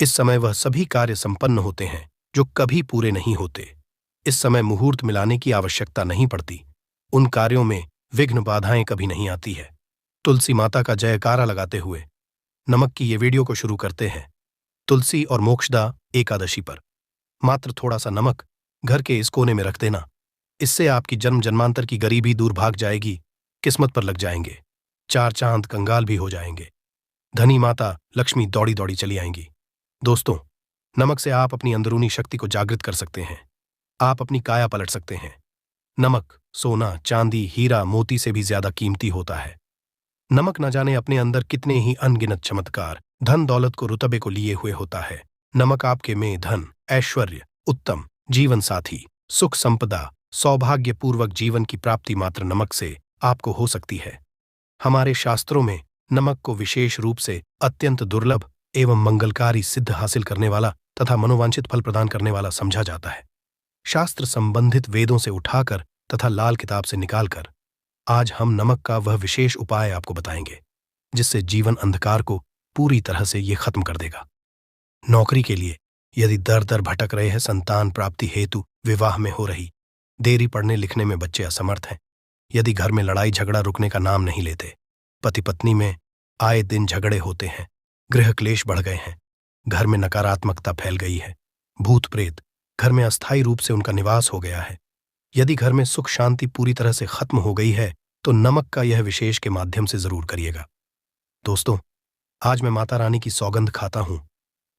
इस समय वह सभी कार्य संपन्न होते हैं जो कभी पूरे नहीं होते। इस समय मुहूर्त मिलाने की आवश्यकता नहीं पड़ती। उन कार्यों में विघ्न बाधाएं कभी नहीं आती है। तुलसी माता का जयकारा लगाते हुए नमक की ये वीडियो को शुरू करते हैं। तुलसी और मोक्षदा एकादशी पर मात्र थोड़ा सा नमक घर के इस कोने में रख देना। इससे आपकी जन्म जन्मांतर की गरीबी दूर भाग जाएगी, किस्मत पर लग जाएंगे, चार चांद कंगाल भी हो जाएंगे, धनी माता लक्ष्मी दौड़ी दौड़ी चली आएंगी। दोस्तों, नमक से आप अपनी अंदरूनी शक्ति को जागृत कर सकते हैं। आप अपनी काया पलट सकते हैं। नमक सोना, चांदी, हीरा, मोती से भी ज्यादा कीमती होता है। नमक न जाने अपने अंदर कितने ही अनगिनत चमत्कार, धन दौलत को रुतबे को लिए हुए होता है। नमक आपके में धन, ऐश्वर्य, उत्तम जीवन साथी, सुख संपदा, सौभाग्यपूर्वक जीवन की प्राप्ति मात्र नमक से आपको हो सकती है। हमारे शास्त्रों में नमक को विशेष रूप से अत्यंत दुर्लभ एवं मंगलकारी सिद्ध हासिल करने वाला तथा मनोवांछित फल प्रदान करने वाला समझा जाता है। शास्त्र संबंधित वेदों से उठाकर तथा लाल किताब से निकालकर आज हम नमक का वह विशेष उपाय आपको बताएंगे जिससे जीवन अंधकार को पूरी तरह से ये खत्म कर देगा। नौकरी के लिए यदि दर दर भटक रहे हैं, संतान प्राप्ति हेतु विवाह में हो रही देरी, पढ़ने लिखने में बच्चे असमर्थ हैं, यदि घर में लड़ाई झगड़ा रुकने का नाम नहीं लेते, पति पत्नी में आए दिन झगड़े होते हैं, गृह क्लेश बढ़ गए हैं, घर में नकारात्मकता फैल गई है, भूत प्रेत घर में अस्थायी रूप से उनका निवास हो गया है, यदि घर में सुख शांति पूरी तरह से खत्म हो गई है, तो नमक का यह विशेष के माध्यम से जरूर करिएगा। दोस्तों, आज मैं माता रानी की सौगंध खाता हूं,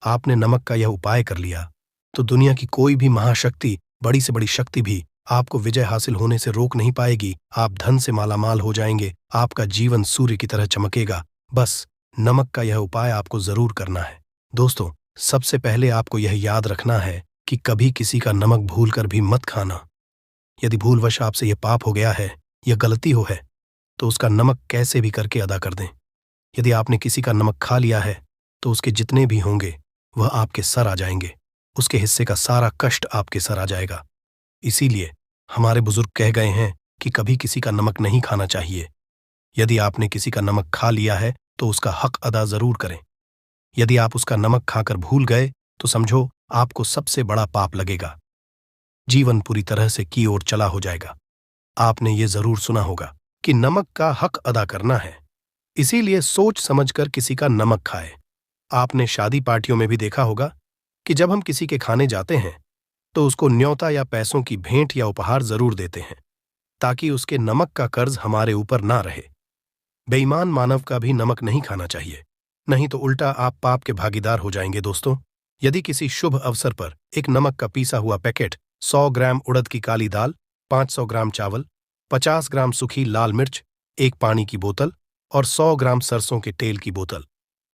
आपने नमक का यह उपाय कर लिया तो दुनिया की कोई भी महाशक्ति, बड़ी से बड़ी शक्ति भी आपको विजय हासिल होने से रोक नहीं पाएगी। आप धन से मालामाल हो जाएंगे, आपका जीवन सूर्य की तरह चमकेगा। बस नमक का यह उपाय आपको जरूर करना है। दोस्तों, सबसे पहले आपको यह याद रखना है कि कभी किसी का नमक भूलकर भी मत खाना। यदि भूलवश आपसे यह पाप हो गया है, यह गलती हो है, तो उसका नमक कैसे भी करके अदा कर दें। यदि आपने किसी का नमक खा लिया है तो उसके जितने भी होंगे वह आपके सर आ जाएंगे, उसके हिस्से का सारा कष्ट आपके सर आ जाएगा। इसीलिए हमारे बुजुर्ग कह गए हैं कि कभी किसी का नमक नहीं खाना चाहिए। यदि आपने किसी का नमक खा लिया है तो उसका हक अदा जरूर करें। यदि आप उसका नमक खाकर भूल गए तो समझो आपको सबसे बड़ा पाप लगेगा, जीवन पूरी तरह से की ओर चला हो जाएगा। आपने ये जरूर सुना होगा कि नमक का हक अदा करना है, इसीलिए सोच समझकर किसी का नमक खाए। आपने शादी पार्टियों में भी देखा होगा कि जब हम किसी के खाने जाते हैं तो उसको न्योता या पैसों की भेंट या उपहार जरूर देते हैं ताकि उसके नमक का कर्ज हमारे ऊपर ना रहे। बेईमान मानव का भी नमक नहीं खाना चाहिए, नहीं तो उल्टा आप पाप के भागीदार हो जाएंगे। दोस्तों, यदि किसी शुभ अवसर पर एक नमक का पीसा हुआ पैकेट, 100 ग्राम उड़द की काली दाल, 500 ग्राम चावल, 50 ग्राम सूखी लाल मिर्च, एक पानी की बोतल और 100 ग्राम सरसों के तेल की बोतल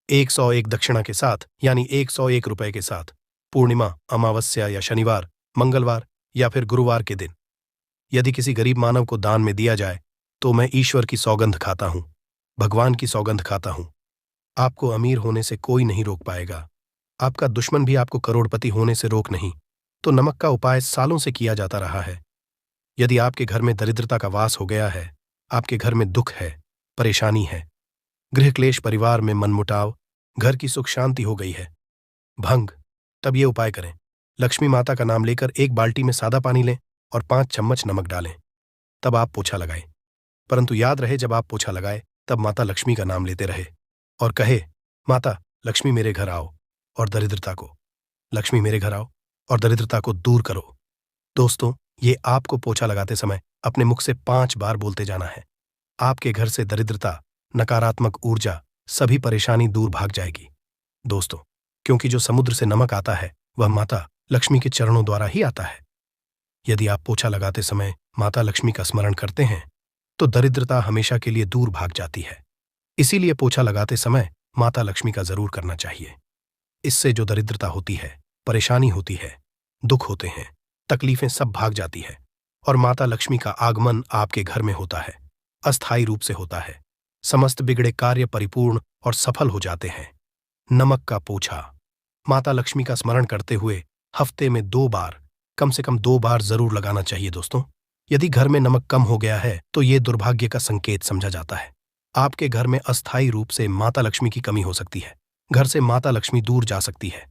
101 दक्षिणा के साथ यानी 101 रुपए के साथ पूर्णिमा, अमावस्या या शनिवार, मंगलवार या फिर गुरुवार के दिन यदि किसी गरीब मानव को दान में दिया जाए तो मैं ईश्वर की सौगंध खाता हूं, भगवान की सौगंध खाता हूं। आपको अमीर होने से कोई नहीं रोक पाएगा, आपका दुश्मन भी आपको करोड़पति होने से रोक नहीं। तो नमक का उपाय सालों से किया जाता रहा है। यदि आपके घर में दरिद्रता का वास हो गया है, आपके घर में दुख है, परेशानी है, गृह क्लेश, परिवार में मनमुटाव, घर की सुख शांति हो गई है, भंग, तब ये उपाय करें। लक्ष्मी माता का नाम लेकर एक बाल्टी में सादा पानी लें और 5 चम्मच नमक डालें, तब आप पोछा लगाएं। परंतु याद रहे, जब आप पोछा लगाए तब माता लक्ष्मी का नाम लेते रहे और कहे, माता लक्ष्मी मेरे घर आओ और दरिद्रता को, लक्ष्मी मेरे घर आओ और दरिद्रता को दूर करो। दोस्तों, ये आपको पोछा लगाते समय अपने मुख से 5 बार बोलते जाना है। आपके घर से दरिद्रता, नकारात्मक ऊर्जा, सभी परेशानी दूर भाग जाएगी। दोस्तों, क्योंकि जो समुद्र से नमक आता है वह माता लक्ष्मी के चरणों द्वारा ही आता है। यदि आप पोछा लगाते समय माता लक्ष्मी का स्मरण करते हैं तो दरिद्रता हमेशा के लिए दूर भाग जाती है। इसीलिए पोछा लगाते समय माता लक्ष्मी का जरूर करना चाहिए। इससे जो दरिद्रता होती है, परेशानी होती है, दुख होते हैं, तकलीफें सब भाग जाती है और माता लक्ष्मी का आगमन आपके घर में होता है, अस्थायी रूप से होता है। समस्त बिगड़े कार्य परिपूर्ण और सफल हो जाते हैं। नमक का पोछा माता लक्ष्मी का स्मरण करते हुए हफ्ते में 2 बार, कम से कम 2 बार जरूर लगाना चाहिए। दोस्तों, यदि घर में नमक कम हो गया है तो ये दुर्भाग्य का संकेत समझा जाता है। आपके घर में अस्थायी रूप से माता लक्ष्मी की कमी हो सकती है, घर से माता लक्ष्मी दूर जा सकती है।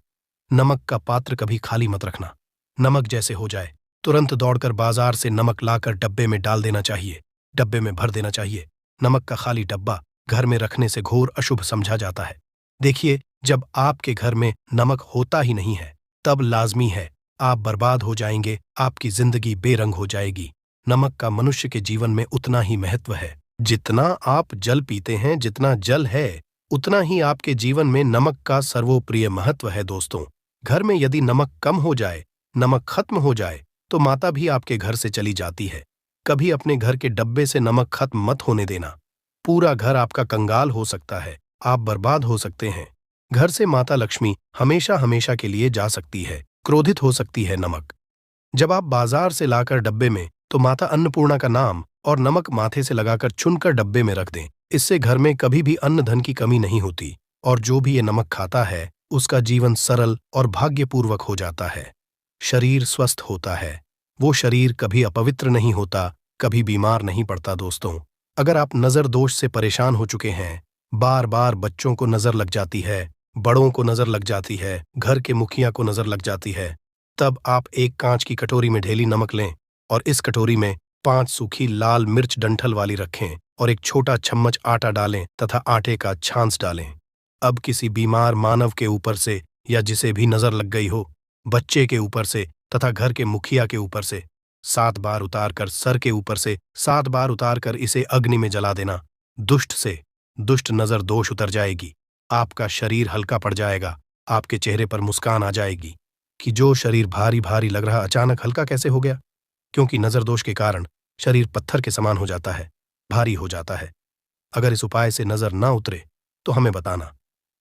नमक का पात्र कभी खाली मत रखना। नमक जैसे हो जाए तुरंत दौड़कर बाजार से नमक लाकर डब्बे में डाल देना चाहिए, डब्बे में भर देना चाहिए। नमक का खाली डब्बा घर में रखने से घोर अशुभ समझा जाता है। देखिए, जब आपके घर में नमक होता ही नहीं है तब लाजमी है आप बर्बाद हो जाएंगे, आपकी जिंदगी बेरंग हो जाएगी। नमक का मनुष्य के जीवन में उतना ही महत्व है जितना आप जल पीते हैं। जितना जल है उतना ही आपके जीवन में नमक का सर्वोप्रिय महत्व है दोस्तों। घर में यदि नमक कम हो जाए, नमक खत्म हो जाए तो माता भी आपके घर से चली जाती है। कभी अपने घर के डब्बे से नमक खत्म मत होने देना। पूरा घर आपका कंगाल हो सकता है, आप बर्बाद हो सकते हैं। घर से माता लक्ष्मी हमेशा हमेशा के लिए जा सकती है, क्रोधित हो सकती है। नमक जब आप बाजार से लाकर डब्बे में, तो माता अन्नपूर्णा का नाम और नमक माथे से लगाकर चुनकर डब्बे में रख दें। इससे घर में कभी भी अन्न धन की कमी नहीं होती और जो भी ये नमक खाता है उसका जीवन सरल और भाग्यपूर्वक हो जाता है। शरीर स्वस्थ होता है, वो शरीर कभी अपवित्र नहीं होता, कभी बीमार नहीं पड़ता दोस्तों। अगर आप नजर दोष से परेशान हो चुके हैं, बार बार बच्चों को नजर लग जाती है, बड़ों को नजर लग जाती है, घर के मुखिया को नजर लग जाती है, तब आप एक कांच की कटोरी में ढेली नमक लें और इस कटोरी में 5 सूखी लाल मिर्च डंठल वाली रखें और एक छोटा चम्मच आटा डालें तथा आटे का छांस डालें। अब किसी बीमार मानव के ऊपर से या जिसे भी नजर लग गई हो, बच्चे के ऊपर से तथा घर के मुखिया के ऊपर से 7 बार उतारकर, सर के ऊपर से 7 बार उतारकर इसे अग्नि में जला देना। दुष्ट से दुष्ट नजर दोष उतर जाएगी, आपका शरीर हल्का पड़ जाएगा, आपके चेहरे पर मुस्कान आ जाएगी कि जो शरीर भारी भारी लग रहा अचानक हल्का कैसे हो गया। क्योंकि नजर दोष के कारण शरीर पत्थर के समान हो जाता है, भारी हो जाता है। अगर इस उपाय से नजर ना उतरे तो हमें बताना।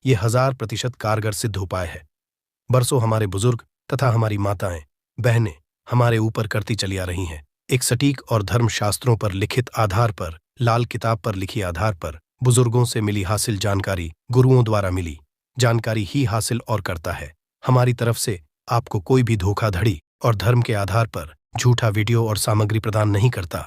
ये 1000% कारगर सिद्ध उपाय है। बरसों हमारे बुजुर्ग तथा हमारी माताएं बहनें हमारे ऊपर करती चली आ रही हैं। एक सटीक और धर्मशास्त्रों पर लिखित आधार पर, लाल किताब पर लिखी आधार पर, बुजुर्गों से मिली हासिल जानकारी, गुरुओं द्वारा मिली जानकारी ही हासिल और करता है। हमारी तरफ से आपको कोई भी धोखाधड़ी और धर्म के आधार पर झूठा वीडियो और सामग्री प्रदान नहीं करता।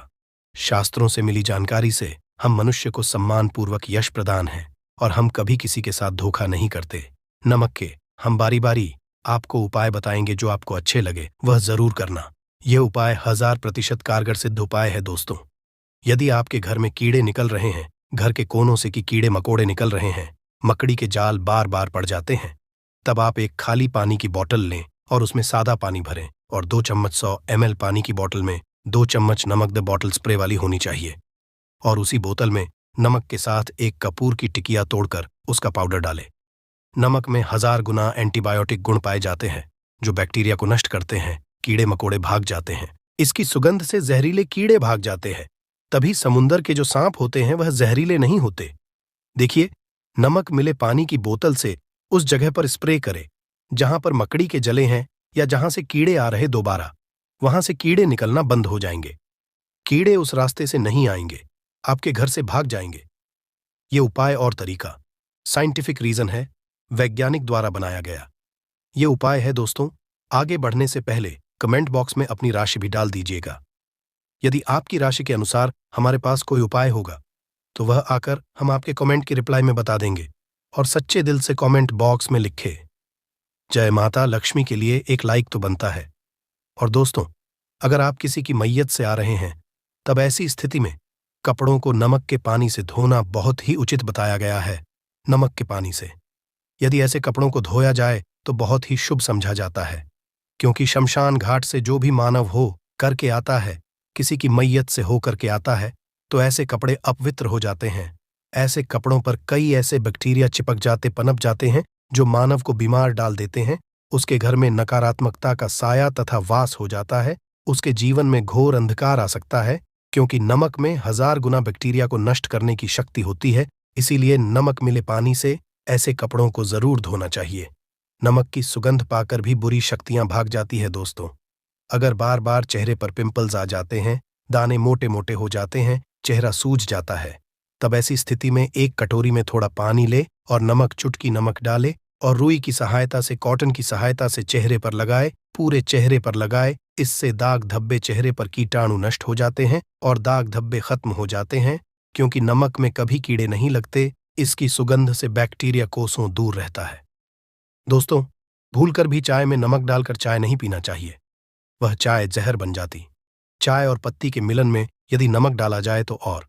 शास्त्रों से मिली जानकारी से हम मनुष्य को सम्मानपूर्वक यश प्रदान है और हम कभी किसी के साथ धोखा नहीं करते। नमक के हम बारी बारी आपको उपाय बताएंगे, जो आपको अच्छे लगे वह जरूर करना। यह उपाय 1000% कारगर सिद्ध उपाय है दोस्तों। यदि आपके घर में कीड़े निकल रहे हैं, घर के कोनों से कि कीड़े मकोड़े निकल रहे हैं, मकड़ी के जाल बार बार पड़ जाते हैं, तब आप एक खाली पानी की बोतल लें और उसमें सादा पानी भरें और 2 चम्मच 100 ml पानी की बोतल में 2 चम्मच नमक द बॉटल स्प्रे वाली होनी चाहिए और उसी बोतल में नमक के साथ एक कपूर की टिकिया तोड़कर उसका पाउडर डालें। नमक में 1000 गुना एंटीबायोटिक गुण पाए जाते हैं जो बैक्टीरिया को नष्ट करते हैं, कीड़े मकोड़े भाग जाते हैं। इसकी सुगंध से जहरीले कीड़े भाग जाते हैं। तभी समुंदर के जो सांप होते हैं वह जहरीले नहीं होते। देखिए, नमक मिले पानी की बोतल से उस जगह पर स्प्रे करें जहां पर मकड़ी के जले हैं या जहां से कीड़े आ रहे, दोबारा वहां से कीड़े निकलना बंद हो जाएंगे। कीड़े उस रास्ते से नहीं आएंगे, आपके घर से भाग जाएंगे। ये उपाय और तरीका साइंटिफिक रीजन है, वैज्ञानिक द्वारा बनाया गया ये उपाय है दोस्तों। आगे बढ़ने से पहले कमेंट बॉक्स में अपनी राशि भी डाल दीजिएगा। यदि आपकी राशि के अनुसार हमारे पास कोई उपाय होगा तो वह आकर हम आपके कमेंट की रिप्लाई में बता देंगे। और सच्चे दिल से कमेंट बॉक्स में लिखे जय माता लक्ष्मी के लिए एक लाइक तो बनता है। और दोस्तों, अगर आप किसी की मैयत से आ रहे हैं तब ऐसी स्थिति में कपड़ों को नमक के पानी से धोना बहुत ही उचित बताया गया है। नमक के पानी से यदि ऐसे कपड़ों को धोया जाए तो बहुत ही शुभ समझा जाता है, क्योंकि शमशान घाट से जो भी मानव हो करके आता है, किसी की मैयत से हो करके आता है, तो ऐसे कपड़े अपवित्र हो जाते हैं। ऐसे कपड़ों पर कई ऐसे बैक्टीरिया चिपक जाते, पनप जाते हैं जो मानव को बीमार डाल देते हैं। उसके घर में नकारात्मकता का साया तथा वास हो जाता है। उसके जीवन में घोर अंधकार आ सकता है, क्योंकि नमक में 1000 गुना बैक्टीरिया को नष्ट करने की शक्ति होती है। इसीलिए नमक मिले पानी से ऐसे कपड़ों को जरूर धोना चाहिए। नमक की सुगंध पाकर भी बुरी शक्तियां भाग जाती है दोस्तों। अगर बार बार चेहरे पर पिंपल्स आ जाते हैं, दाने मोटे मोटे हो जाते हैं, चेहरा सूज जाता है, तब ऐसी स्थिति में एक कटोरी में थोड़ा पानी ले और नमक, चुटकी नमक डाले और रुई की सहायता से, कॉटन की सहायता से चेहरे पर लगाए, पूरे चेहरे पर लगाए। इससे दाग धब्बे, चेहरे पर कीटाणु नष्ट हो जाते हैं और दाग धब्बे खत्म हो जाते हैं, क्योंकि नमक में कभी कीड़े नहीं लगते। इसकी सुगंध से बैक्टीरिया कोसों दूर रहता है। दोस्तों, भूलकर भी चाय में नमक डालकर चाय नहीं पीना चाहिए, वह चाय जहर बन जाती। चाय और पत्ती के मिलन में यदि नमक डाला जाए तो और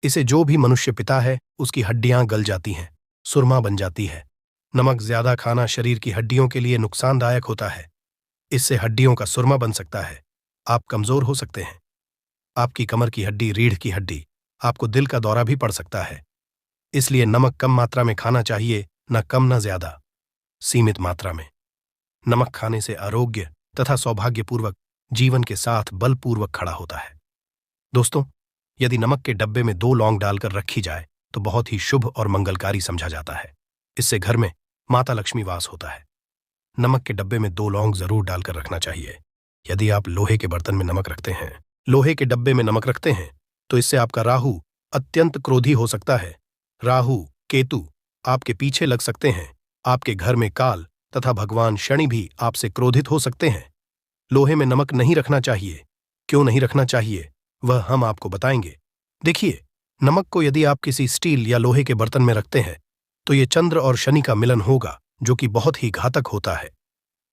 इसे जो भी मनुष्य पिता है उसकी हड्डियां गल जाती हैं, सुरमा बन जाती है। नमक ज्यादा खाना शरीर की हड्डियों के लिए नुकसानदायक होता है। इससे हड्डियों का सुरमा बन सकता है, आप कमजोर हो सकते हैं। आपकी कमर की हड्डी, रीढ़ की हड्डी, आपको दिल का दौरा भी पड़ सकता है। इसलिए नमक कम मात्रा में खाना चाहिए, न कम न ज्यादा, सीमित मात्रा में। नमक खाने से आरोग्य तथा सौभाग्यपूर्वक जीवन के साथ बलपूर्वक खड़ा होता है। दोस्तों, यदि नमक के डब्बे में 2 लौंग डालकर रखी जाए तो बहुत ही शुभ और मंगलकारी समझा जाता है। इससे घर में माता लक्ष्मी वास होता है। नमक के डब्बे में 2 लौंग जरूर डालकर रखना चाहिए। यदि आप लोहे के बर्तन में नमक रखते हैं, लोहे के डब्बे में नमक रखते हैं, तो इससे आपका राहु अत्यंत क्रोधी हो सकता है। राहु, केतु आपके पीछे लग सकते हैं। आपके घर में काल तथा भगवान शनि भी आपसे क्रोधित हो सकते हैं। लोहे में नमक नहीं रखना चाहिए। क्यों नहीं रखना चाहिए, वह हम आपको बताएंगे। देखिए, नमक को यदि आप किसी स्टील या लोहे के बर्तन में रखते हैं तो ये चंद्र और शनि का मिलन होगा, जो कि बहुत ही घातक होता है।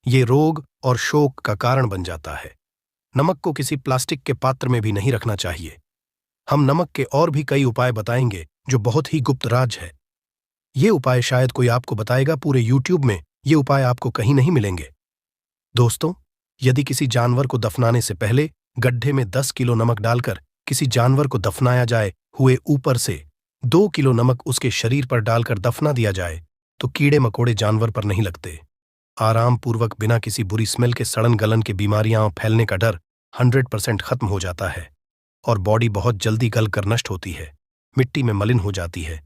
ये रोग और शोक का कारण बन जाता है। नमक को किसी प्लास्टिक के पात्र में भी नहीं रखना चाहिए। हम नमक के और भी कई उपाय बताएंगे जो बहुत ही गुप्त राज है। ये उपाय शायद कोई आपको बताएगा, पूरे यूट्यूब में ये उपाय आपको कहीं नहीं मिलेंगे। दोस्तों, यदि किसी जानवर को दफनाने से पहले गड्ढे में 10 किलो नमक डालकर किसी जानवर को दफनाया जाए, हुए ऊपर से 2 किलो नमक उसके शरीर पर डालकर दफना दिया जाए, तो कीड़े मकोड़े जानवर पर नहीं लगते। आराम पूर्वक बिना किसी बुरी स्मेल के सड़न गलन के बीमारियां फैलने का डर 100% खत्म हो जाता है और बॉडी बहुत जल्दी गल कर नष्ट होती है, मिट्टी में मलिन हो जाती है।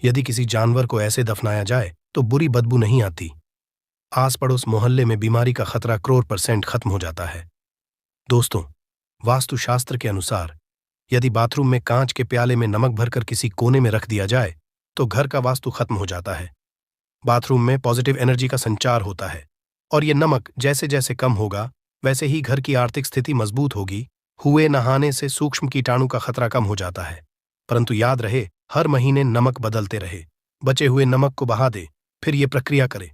यदि किसी जानवर को ऐसे दफनाया जाए तो बुरी बदबू नहीं आती। आस पड़ोस मोहल्ले में बीमारी का खतरा 100% खत्म हो जाता है। दोस्तों, वास्तुशास्त्र के अनुसार यदि बाथरूम में कांच के प्याले में नमक भरकर किसी कोने में रख दिया जाए तो घर का वास्तु खत्म हो जाता है। बाथरूम में पॉजिटिव एनर्जी का संचार होता है और ये नमक जैसे जैसे कम होगा वैसे ही घर की आर्थिक स्थिति मजबूत होगी। हुए नहाने से सूक्ष्म कीटाणु का खतरा कम हो जाता है, परंतु याद रहे, हर महीने नमक बदलते रहे। बचे हुए नमक को बहा दे, फिर ये प्रक्रिया करे।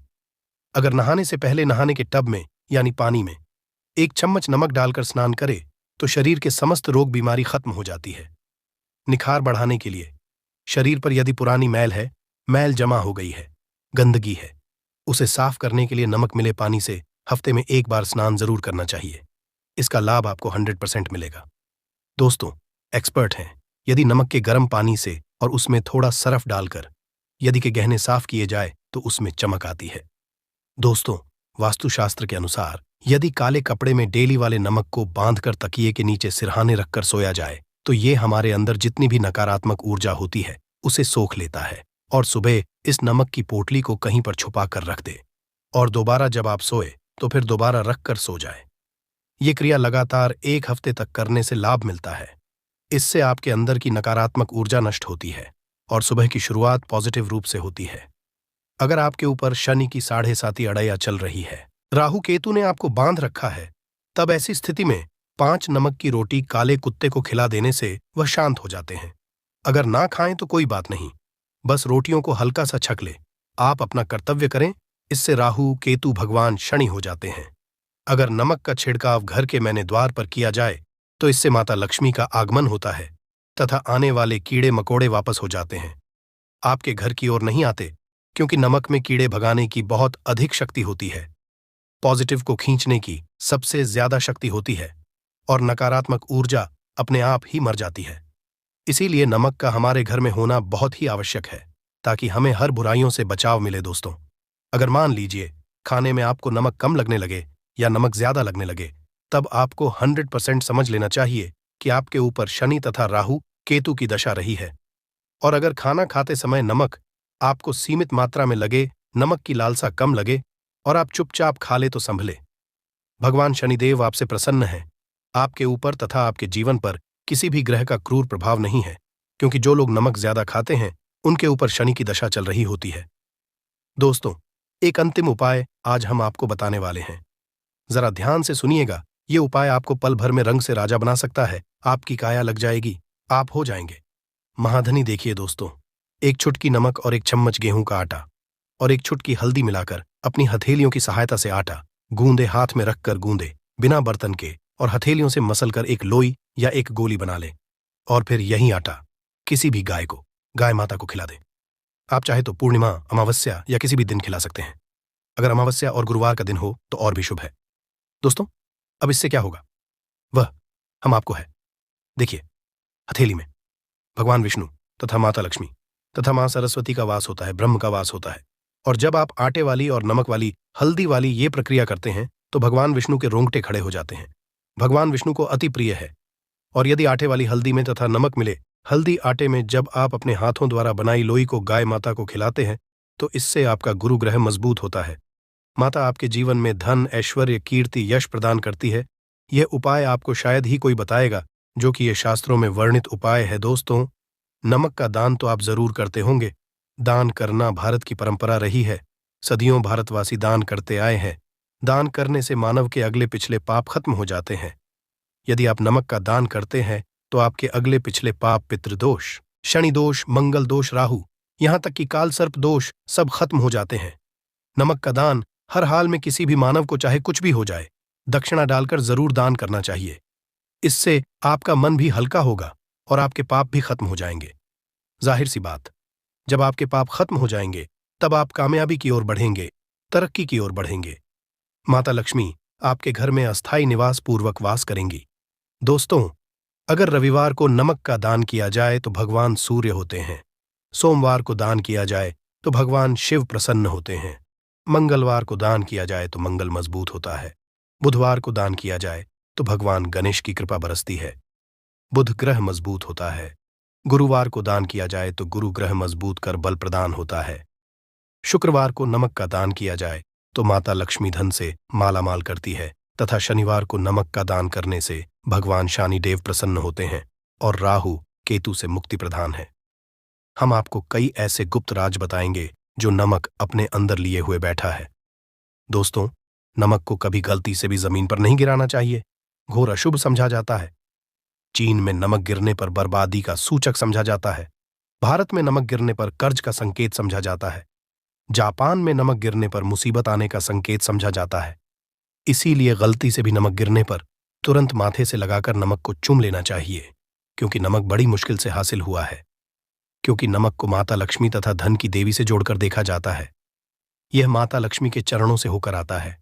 अगर नहाने से पहले नहाने के टब में यानी पानी में 1 चम्मच नमक डालकर स्नान करे तो शरीर के समस्त रोग बीमारी खत्म हो जाती है। निखार बढ़ाने के लिए शरीर पर यदि पुरानी मैल है, मैल जमा हो गई है, गंदगी है, उसे साफ करने के लिए नमक मिले पानी से हफ्ते में 1 बार स्नान जरूर करना चाहिए। इसका लाभ आपको 100% मिलेगा। दोस्तों, एक्सपर्ट हैं, यदि नमक के गर्म पानी से और उसमें थोड़ा सरफ डालकर यदि के गहने साफ किए जाए तो उसमें चमक आती है। दोस्तों, वास्तुशास्त्र के अनुसार यदि काले कपड़े में डेली वाले नमक को बांधकर तकिए के नीचे सिरहाने रखकर सोया जाए तो ये हमारे अंदर जितनी भी नकारात्मक ऊर्जा होती है उसे सोख लेता है और सुबह इस नमक की पोटली को कहीं पर छुपा कर रख दे और दोबारा जब आप सोए तो फिर दोबारा रख कर सो जाए। ये क्रिया लगातार 1 हफ्ते तक करने से लाभ मिलता है। इससे आपके अंदर की नकारात्मक ऊर्जा नष्ट होती है और सुबह की शुरुआत पॉजिटिव रूप से होती है। अगर आपके ऊपर शनि की 7.5 अड़ैया चल रही है, राहु केतु ने आपको बांध रखा है, तब ऐसी स्थिति में 5 नमक की रोटी काले कुत्ते को खिला देने से वह शांत हो जाते हैं। अगर ना खाएं तो कोई बात नहीं, बस रोटियों को हल्का सा छक ले। आप अपना कर्तव्य करें, इससे राहु केतु भगवान शनि हो जाते हैं। अगर नमक का छिड़काव घर के मैंने द्वार पर किया जाए तो इससे माता लक्ष्मी का आगमन होता है तथा आने वाले कीड़े मकोड़े वापस हो जाते हैं, आपके घर की ओर नहीं आते, क्योंकि नमक में कीड़े भगाने की बहुत अधिक शक्ति होती है, पॉजिटिव को खींचने की सबसे ज्यादा शक्ति होती है और नकारात्मक ऊर्जा अपने आप ही मर जाती है। इसीलिए नमक का हमारे घर में होना बहुत ही आवश्यक है ताकि हमें हर बुराइयों से बचाव मिले। दोस्तों, अगर मान लीजिए खाने में आपको नमक कम लगने लगे या नमक ज्यादा लगने लगे, तब आपको 100% समझ लेना चाहिए कि आपके ऊपर शनि तथा राहु केतु की दशा रही है। और अगर खाना खाते समय नमक आपको सीमित मात्रा में लगे, नमक की लालसा कम लगे और आप चुपचाप खा ले तो संभले। भगवान शनिदेव आपसे प्रसन्न हैं, आपके ऊपर तथा आपके जीवन पर किसी भी ग्रह का क्रूर प्रभाव नहीं है, क्योंकि जो लोग नमक ज्यादा खाते हैं उनके ऊपर शनि की दशा चल रही होती है। दोस्तों, एक अंतिम उपाय आज हम आपको बताने वाले हैं। जरा ध्यान से सुनिएगा, ये उपाय आपको पल भर में रंग से राजा बना सकता है। आपकी काया लग जाएगी, आप हो जाएंगे महाधनी। देखिए दोस्तों, 1 चुटकी नमक और 1 चम्मच गेहूं का आटा, और एक चुटकी हल्दी मिलाकर अपनी हथेलियों की सहायता से आटा गूंदे हाथ में रखकर गूंदे बिना बर्तन के और हथेलियों से मसलकर एक लोई या एक गोली बना लें और फिर यही आटा किसी भी गाय माता को खिला दें। आप चाहे तो पूर्णिमा, अमावस्या या किसी भी दिन खिला सकते हैं। अगर अमावस्या और गुरुवार का दिन हो तो और भी शुभ है। दोस्तों, अब इससे क्या होगा वह हम आपको है। देखिए, हथेली में भगवान विष्णु तथा माता लक्ष्मी तथा मां सरस्वती का वास होता है, ब्रह्म का वास होता है। और जब आप आटे वाली और नमक वाली हल्दी वाली ये प्रक्रिया करते हैं तो भगवान विष्णु के रोंगटे खड़े हो जाते हैं। भगवान विष्णु को अति प्रिय है। और यदि आटे वाली हल्दी में तथा नमक मिले हल्दी आटे में जब आप अपने हाथों द्वारा बनाई लोई को गाय माता को खिलाते हैं तो इससे आपका गुरु ग्रह मजबूत होता है। माता आपके जीवन में धन, ऐश्वर्य, कीर्ति, यश प्रदान करती है। यह उपाय आपको शायद ही कोई बताएगा, जो कि यह शास्त्रों में वर्णित उपाय है। दोस्तों, नमक का दान तो आप जरूर करते होंगे। दान करना भारत की परंपरा रही है। सदियों भारतवासी दान करते आए हैं। दान करने से मानव के अगले पिछले पाप खत्म हो जाते हैं। यदि आप नमक का दान करते हैं तो आपके अगले पिछले पाप, पितृदोष, शनि दोष, मंगल दोष, राहु, यहां तक कि काल सर्प दोष सब खत्म हो जाते हैं। नमक का दान हर हाल में किसी भी मानव को चाहे कुछ भी हो जाए दक्षिणा डालकर जरूर दान करना चाहिए। इससे आपका मन भी हल्का होगा और आपके पाप भी खत्म हो जाएंगे। जाहिर सी बात, जब आपके पाप खत्म हो जाएंगे तब आप कामयाबी की ओर बढ़ेंगे, तरक्की की ओर बढ़ेंगे। माता लक्ष्मी आपके घर में अस्थायी निवास पूर्वक वास करेंगी। दोस्तों, अगर रविवार को नमक का दान किया जाए तो भगवान सूर्य होते हैं। सोमवार को दान किया जाए तो भगवान शिव प्रसन्न होते हैं। मंगलवार को दान किया जाए तो मंगल मजबूत होता है। बुधवार को दान किया जाए तो भगवान गणेश की कृपा बरसती है। बुध ग्रह मजबूत होता है। गुरुवार को दान किया जाए तो गुरु ग्रह मजबूत कर बल प्रदान होता है। शुक्रवार को नमक का दान किया जाए तो माता लक्ष्मी धन से मालामाल करती है तथा शनिवार को नमक का दान करने से भगवान शनिदेव प्रसन्न होते हैं और राहु केतु से मुक्ति प्रदान है। हम आपको कई ऐसे गुप्त राज बताएंगे जो नमक अपने अंदर लिए हुए बैठा है। दोस्तों, नमक को कभी गलती से भी जमीन पर नहीं गिराना चाहिए। घोर अशुभ समझा जाता है। चीन में नमक गिरने पर बर्बादी का सूचक समझा जाता है। भारत में नमक गिरने पर कर्ज का संकेत समझा जाता है। जापान में नमक गिरने पर मुसीबत आने का संकेत समझा जाता है। इसीलिए गलती से भी नमक गिरने पर तुरंत माथे से लगाकर नमक को चूम लेना चाहिए, क्योंकि नमक बड़ी मुश्किल से हासिल हुआ है। क्योंकि नमक को माता लक्ष्मी तथा धन की देवी से जोड़कर देखा जाता है। यह माता लक्ष्मी के चरणों से होकर आता है।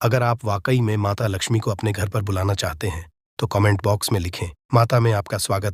अगर आप वाकई में माता लक्ष्मी को अपने घर पर बुलाना चाहते हैं तो कमेंट बॉक्स में लिखें, माता में आपका स्वागत